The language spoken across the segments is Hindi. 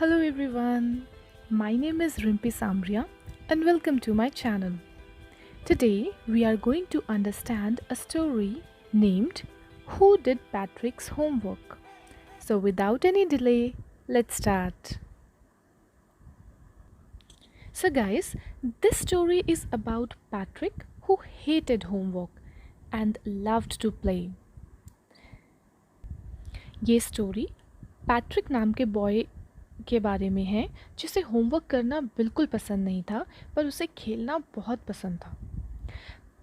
Hello everyone, my name is Rimpi Samria and welcome to my channel. Today we are going to understand a story named Who Did Patrick's Homework? So without any delay, let's start. So guys, this story is about Patrick who hated homework and loved to play. ये स्टोरी पैट्रिक नाम के बॉय के बारे में है जिसे होमवर्क करना बिल्कुल पसंद नहीं था पर उसे खेलना बहुत पसंद था.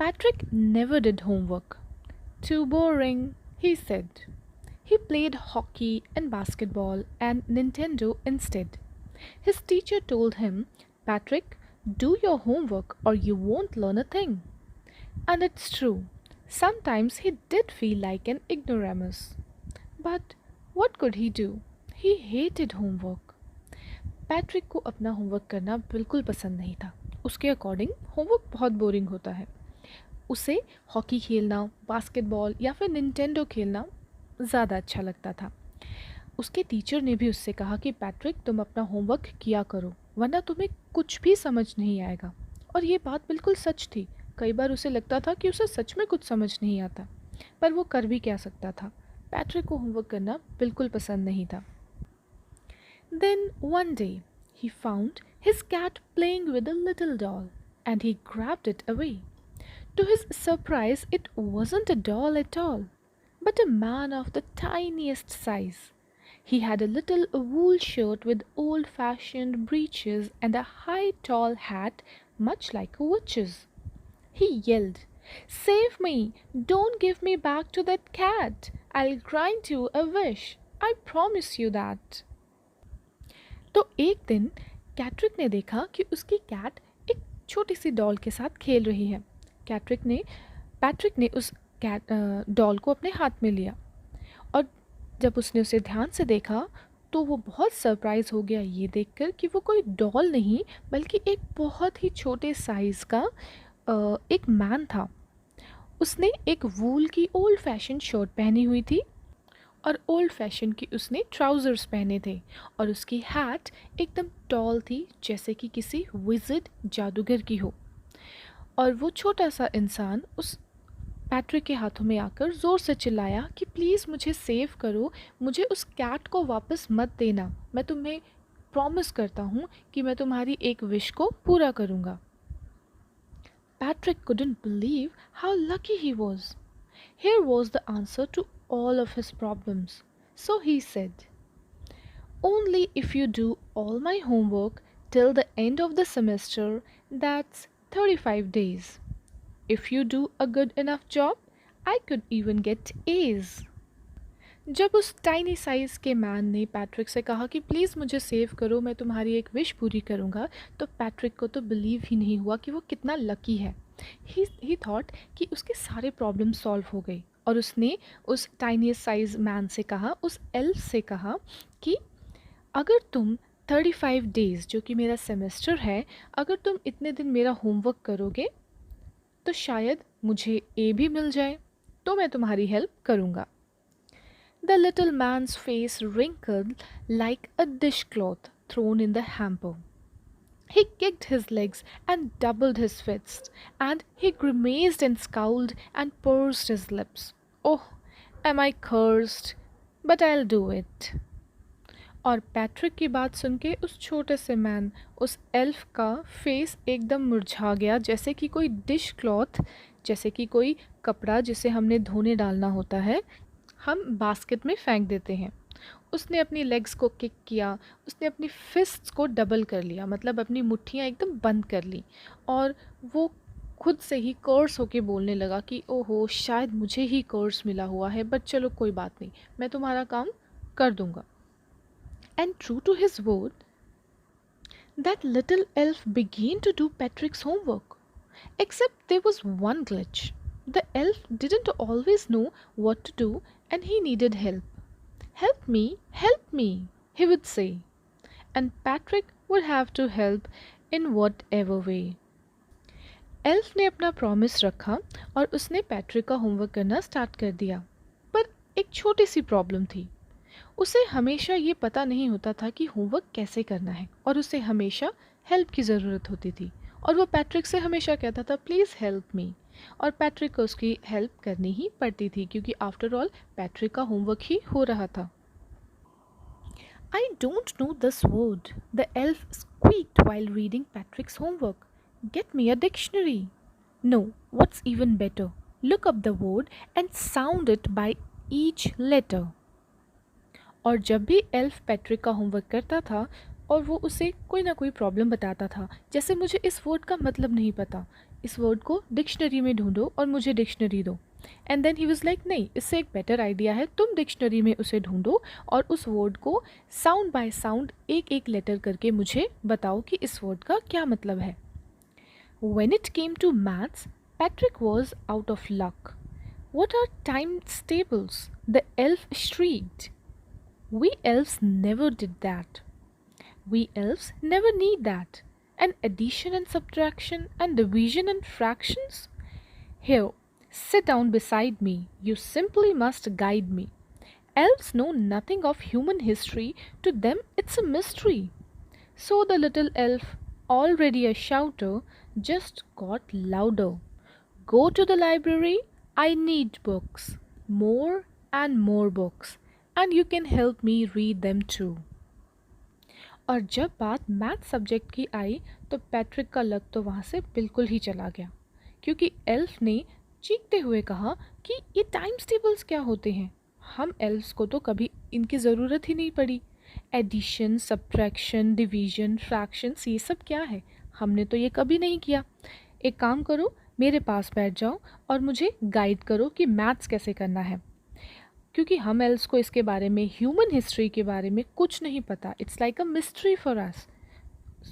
Patrick never did homework. Too boring, he said. He played hockey and basketball and Nintendo instead. His teacher told him, Patrick, do your homework or you won't learn a thing. And it's true. Sometimes he did feel like an ignoramus. But what could he do? He hated homework. Patrick को अपना होमवर्क करना बिल्कुल पसंद नहीं था. उसके अकॉर्डिंग होमवर्क बहुत बोरिंग होता है. उसे हॉकी खेलना, बास्केटबॉल या फिर निंटेंडो खेलना ज़्यादा अच्छा लगता था. उसके टीचर ने भी उससे कहा कि पैट्रिक तुम अपना होमवर्क किया करो वरना तुम्हें कुछ भी समझ नहीं आएगा. और ये बात बिल्कुल सच थी. कई बार उसे लगता था कि उसे सच में कुछ समझ नहीं आता, पर वो कर भी क्या सकता था. पैट्रिक को होमवर्क करना बिल्कुल पसंद नहीं था. Then one day he found his cat playing with a little doll and he grabbed it away. To his surprise, it wasn't a doll at all, but a man of the tiniest size. He had a little wool shirt with old fashioned breeches and a high tall hat, much like a witch's. He yelled, Save me! Don't give me back to that cat! I'll grant you a wish. I promise you that. तो एक दिन कैट्रिक ने देखा कि उसकी कैट एक छोटी सी डॉल के साथ खेल रही है. पैट्रिक ने उस डॉल को अपने हाथ में लिया और जब उसने उसे ध्यान से देखा तो वो बहुत सरप्राइज हो गया ये देखकर कि वो कोई डॉल नहीं बल्कि एक बहुत ही छोटे साइज़ का एक मैन था. उसने एक वूल की ओल्ड फैशन शर्ट पहनी हुई थी और ओल्ड फैशन की उसने ट्राउज़र्स पहने थे और उसकी हैट एकदम टॉल थी जैसे कि किसी विज़र्ड जादूगर की हो. और वो छोटा सा इंसान उस पैट्रिक के हाथों में आकर ज़ोर से चिल्लाया कि प्लीज़ मुझे सेव करो, मुझे उस कैट को वापस मत देना, मैं तुम्हें प्रॉमिस करता हूँ कि मैं तुम्हारी एक विश को पूरा करूँगा. Patrick couldn't believe how lucky he was. Here was the answer to all of his problems. So he said, Only if you do all my homework till the end of the semester, that's 35 days. If you do a good enough job, I could even get A's. जब उस टाइनी साइज़ के मैन ने पैट्रिक से कहा कि प्लीज़ मुझे सेव करो, मैं तुम्हारी एक विश पूरी करूँगा, तो पैट्रिक को तो बिलीव ही नहीं हुआ कि वो कितना लकी है. ही थॉट कि उसके सारे प्रॉब्लम सॉल्व हो गए और उसने उस टाइनी साइज़ मैन से कहा, उस एल्फ से कहा कि अगर तुम 35 डेज़ जो कि मेरा सेमेस्टर है, अगर तुम इतने दिन मेरा होमवर्क करोगे तो शायद मुझे ए भी मिल जाए, तो मैं तुम्हारी हेल्प करूँगा. The little man's face wrinkled like a dishcloth thrown in the hamper. He kicked his legs and doubled his fists, and he grimaced and scowled and pursed his lips. Oh, am I cursed? But I'll do it. और पैट्रिक की बात सुन के उस छोटे से मैन, उस एल्फ का फेस एकदम मुरझा गया जैसे कि कोई डिश क्लॉथ, जैसे कि कोई कपड़ा जिसे हमने धोने डालना होता है, हम बास्केट में फेंक देते हैं. उसने अपनी लेग्स को किक किया, उसने अपनी फिस्ट्स को डबल कर लिया, मतलब अपनी मुट्ठियाँ एकदम बंद कर ली और वो खुद से ही कर्स होके बोलने लगा कि ओहो शायद मुझे ही कर्स मिला हुआ है, बट चलो कोई बात नहीं, मैं तुम्हारा काम कर दूंगा. And true to his word, that little elf began to do Patrick's homework. Except there was one glitch. The elf didn't always know what to do and he needed help. Help me, he would say. And Patrick would have to help in whatever way. Elf ने अपना प्रॉमिस रखा और उसने पैट्रिक का होमवर्क करना स्टार्ट कर दिया. पर एक छोटी सी प्रॉब्लम थी. उसे हमेशा ये पता नहीं होता था कि होमवर्क कैसे करना है और उसे हमेशा हेल्प की ज़रूरत होती थी और वो पैट्रिक से हमेशा कहता था प्लीज़ हेल्प मी। और पैट्रिक को उसकी हेल्प करनी ही पड़ती थी क्योंकि आफ्टर ऑल पैट्रिक का होमवर्क ही हो रहा था। I don't know this word, the elf squeaked while reading Patrick's homework. Get me a dictionary. No, what's even better? Look up the word and sound it by each letter. और जब भी एल्फ पैट्रिक का होमवर्क करता था और वो उसे कोई ना कोई प्रॉब्लम बताता था, जैसे मुझे इस वर्ड का मतलब नहीं पता, इस वर्ड को डिक्शनरी में ढूंढो और मुझे डिक्शनरी दो। And then he was like नहीं, इससे एक बेटर आइडिया है, तुम डिक्शनरी में उसे ढूंढो और उस वर्ड को साउंड बाय साउंड एक एक लेटर करके मुझे बताओ कि इस वर्ड का क्या मतलब है। When it came to maths, Patrick was out of luck. What are times tables? The elf shrieked. We elves never did that. We elves never need that. And addition and subtraction and division and fractions? Here, sit down beside me. You simply must guide me. Elves know nothing of human history. To them, it's a mystery. So the little elf, already a shouter, just got louder. Go to the library. I need books. More and more books. And you can help me read them too. और जब बात मैथ सब्जेक्ट की आई तो पैट्रिक का लक तो वहाँ से बिल्कुल ही चला गया क्योंकि एल्फ ने चीखते हुए कहा कि ये टाइम्स टेबल्स क्या होते हैं, हम एल्फ्स को तो कभी इनकी ज़रूरत ही नहीं पड़ी। एडिशन, सब्ट्रैक्शन, डिवीजन, फ्रैक्शंस, ये सब क्या है, हमने तो ये कभी नहीं किया। एक काम करो, मेरे पास बैठ जाओ और मुझे गाइड करो कि मैथ्स कैसे करना है, क्योंकि हम एल्स को इसके बारे में, ह्यूमन हिस्ट्री के बारे में कुछ नहीं पता। It's like a mystery for us.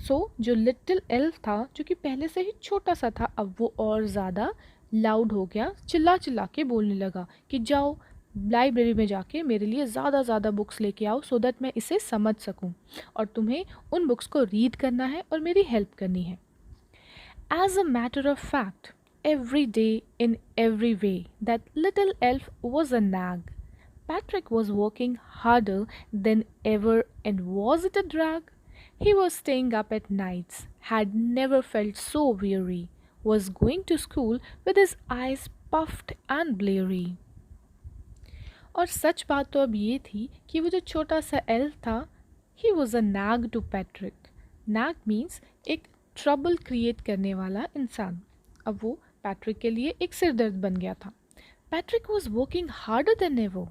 So जो लिटिल एल्फ था, जो कि पहले से ही छोटा सा था, अब वो और ज़्यादा लाउड हो गया, चिल्ला चिल्ला के बोलने लगा कि जाओ लाइब्रेरी में जाके मेरे लिए ज़्यादा बुक्स लेके आओ सो दैट मैं इसे समझ सकूं, और तुम्हें उन बुक्स को रीड करना है और मेरी हेल्प करनी है। As a matter of fact, every day in every way, that little elf was a nag. Patrick was working harder than ever, and was it a drag? He was staying up at nights, had never felt so weary, was going to school with his eyes puffed and bleary. और सच बात तो अब ये थी कि वो जो छोटा सा एल्फ था, he was a nag to Patrick. Nag means एक ट्रबल क्रिएट करने वाला इंसान। अब वो पैट्रिक के लिए एक सिरदर्द बन गया था। Patrick was working harder than ever.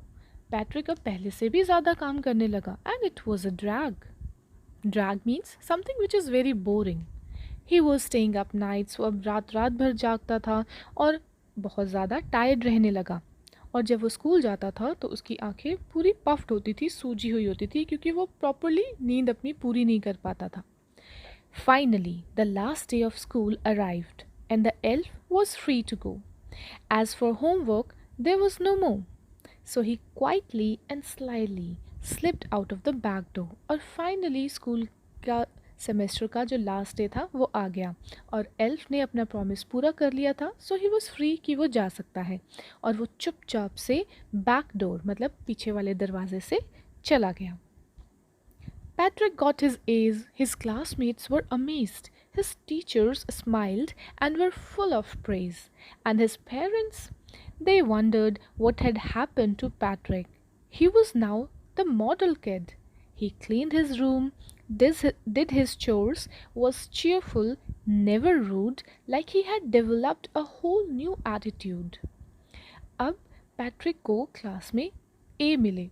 Patrick अब पहले से भी ज़्यादा काम करने लगा, and it was a drag. Drag means something which is very boring. He was staying up nights, वो अब रात रात भर जागता था और बहुत ज़्यादा टायर्ड रहने लगा। और जब वो स्कूल जाता था तो उसकी आंखें पूरी पफ्ड होती थी, सूजी हुई होती थी, क्योंकि वो प्रॉपरली नींद अपनी पूरी नहीं कर पाता था। Finally the last day of school arrived and the elf was free to go. As for homework there was no more, so he quietly and slyly slipped out of the back door. और फाइनली स्कूल का सेमेस्टर का जो लास्ट डे था वो आ गया और एल्फ ने अपना प्रॉमिस पूरा कर लिया था, सो ही वॉज फ्री कि वो जा सकता है। और वो चुपचाप से बैक डोर मतलब पीछे वाले दरवाजे से चला गया। Patrick got his A's, his classmates were amazed, his teachers smiled and were full of praise, and his parents, they wondered what had happened to Patrick. He was now the model kid. He cleaned his room, did his chores, was cheerful, never rude, like he had developed a whole new attitude. अब पैट्रिक को क्लास में ए मिले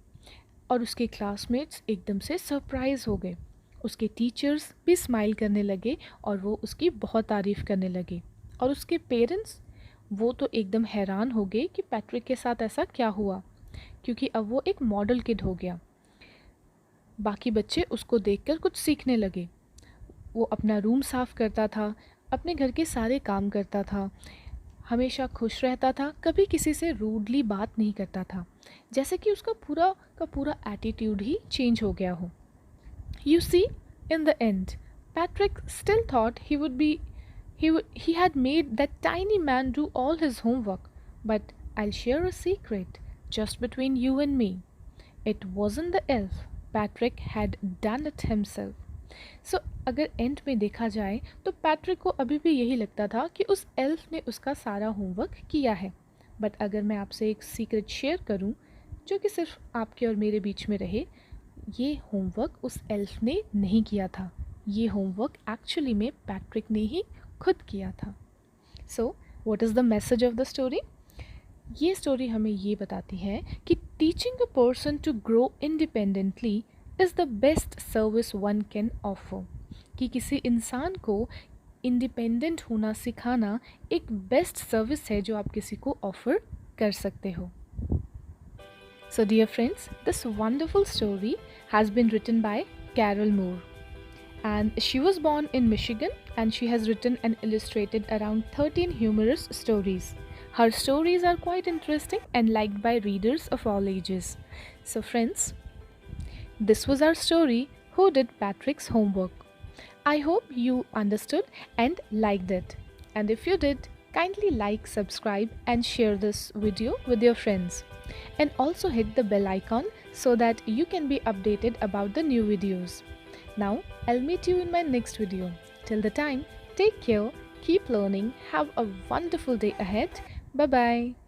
और उसके क्लासमेट्स एकदम से सरप्राइज हो गए। उसके टीचर्स भी स्माइल करने लगे और वो उसकी बहुत तारीफ़ करने लगे। और उसके पेरेंट्स, वो तो एकदम हैरान हो गए कि पैट्रिक के साथ ऐसा क्या हुआ, क्योंकि अब वो एक मॉडल किड हो गया। बाकी बच्चे उसको देखकर कुछ सीखने लगे। वो अपना रूम साफ़ करता था, अपने घर के सारे काम करता था, हमेशा खुश रहता था, कभी किसी से रूडली बात नहीं करता था, जैसे कि उसका पूरा का पूरा एटीट्यूड ही चेंज हो गया हो। You see, in the end Patrick still thought he had made that tiny man do all his homework. But I'll share a secret just between you and me. It wasn't the elf. Patrick had done it himself. सो अगर एंड में देखा जाए तो पैट्रिक को अभी भी यही लगता था कि उस एल्फ ने उसका सारा होमवर्क किया है। बट अगर मैं आपसे एक सीक्रेट शेयर करूं जो कि सिर्फ आपके और मेरे बीच में रहे, ये होमवर्क उस एल्फ ने नहीं किया था। ये होमवर्क एक्चुअली में पैट्रिक ने ही खुद किया था। So what is the message of the story? ये स्टोरी हमें ये बताती है कि teaching a person to grow independently is the best service one can offer. कि किसी इंसान को इंडिपेंडेंट होना सिखाना एक बेस्ट सर्विस है जो आप किसी को ऑफर कर सकते हो। So dear friends, this wonderful story has been written by Carol Moore, and she was born in Michigan, and she has written and illustrated around 13 humorous stories. Her stories are quite interesting and liked by readers of all ages. So friends, this was our story, Who Did Patrick's Homework? I hope you understood and liked it. And if you did, kindly like, subscribe and share this video with your friends. And also hit the bell icon so that you can be updated about the new videos. Now, I'll meet you in my next video. Till the time, take care, keep learning, have a wonderful day ahead. Bye bye.